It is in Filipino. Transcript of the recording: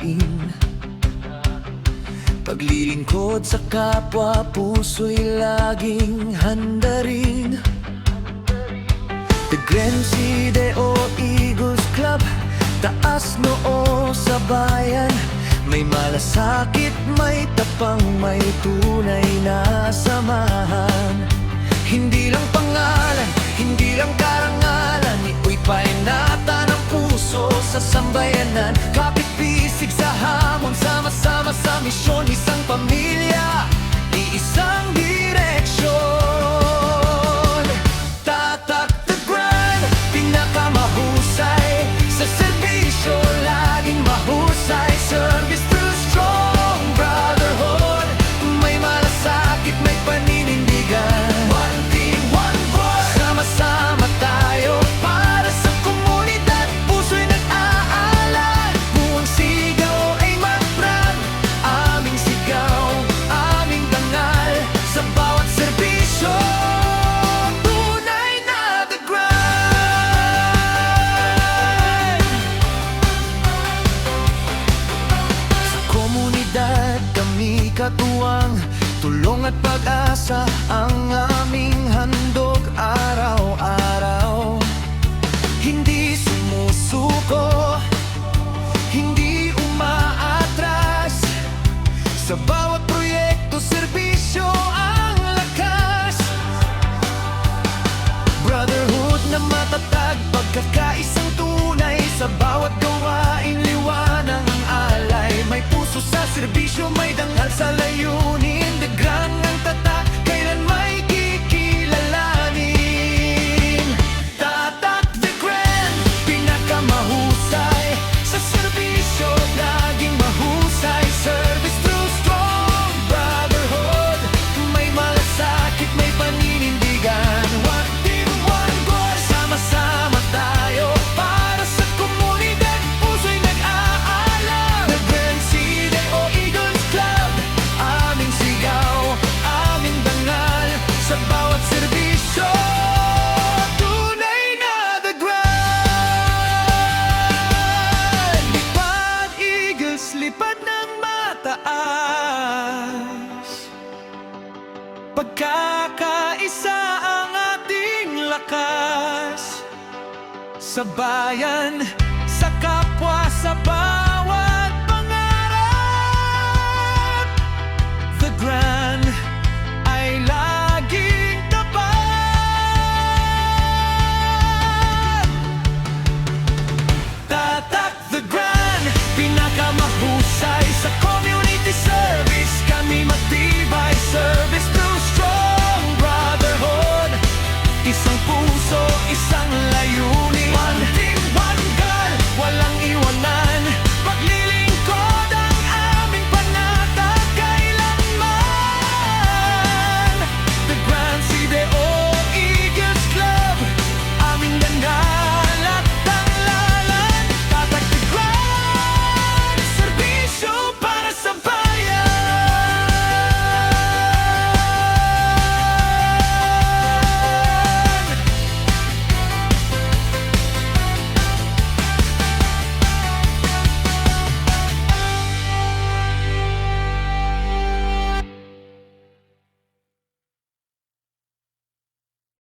gawain. Paglilingkod sa kapwa, puso'y laging handa rin. Tigrensi o Eagles Club, taas noo sa bayan. May malasakit, may tapang, may tunay na samahan. Hindi lang pangalan, hindi lang karangalan, ito'y pahinata ng puso sa sambayanan. Kapit-bisig sa hamon, sama-sama sa misyon, isang pamilya, iisang direksyon. Tatak the Grand, pinakamahusay sa serbisyo, laging mahusay. Service through strong brotherhood, may malasakit, may paninindigan. One team, one voice, sama-sama tayo para sa komunidad. Puso'y nag-aalala, buong sigaw ay mag-brand. Aming sigaw, aming dangal, sa bawat serbisyo, tunay na the grind. Sa komunidad kami katuwang, tulong at pag-asa ang aming handog araw-araw. Hindi sumusuko, hindi umaatras, sa bawat proyekto, serbisyo ang lakas. Brotherhood na matatag, pagkakaisang tunay, sa bawat gawain liwanag ang alay. May puso sa serbisyo, may dangal sa layunin. The Grand ang tatak, kailan may kikilalanin. Tatak the Grand, pinakamahusay sa serbisyo, laging mahusay. Service through strong brotherhood, may malasakit, may paninindigan. One team, one goal, sama-sama tayo para sa komunidad. Puso'y nag-aalala, the Grand City o Eagles Club, aming sigaw, aming dangal, sa bawat serbisyo, tunay na the grind. Lipad Eagles, lipad ng mataas, pagkakaisa ang ating lakas. Sa bayan,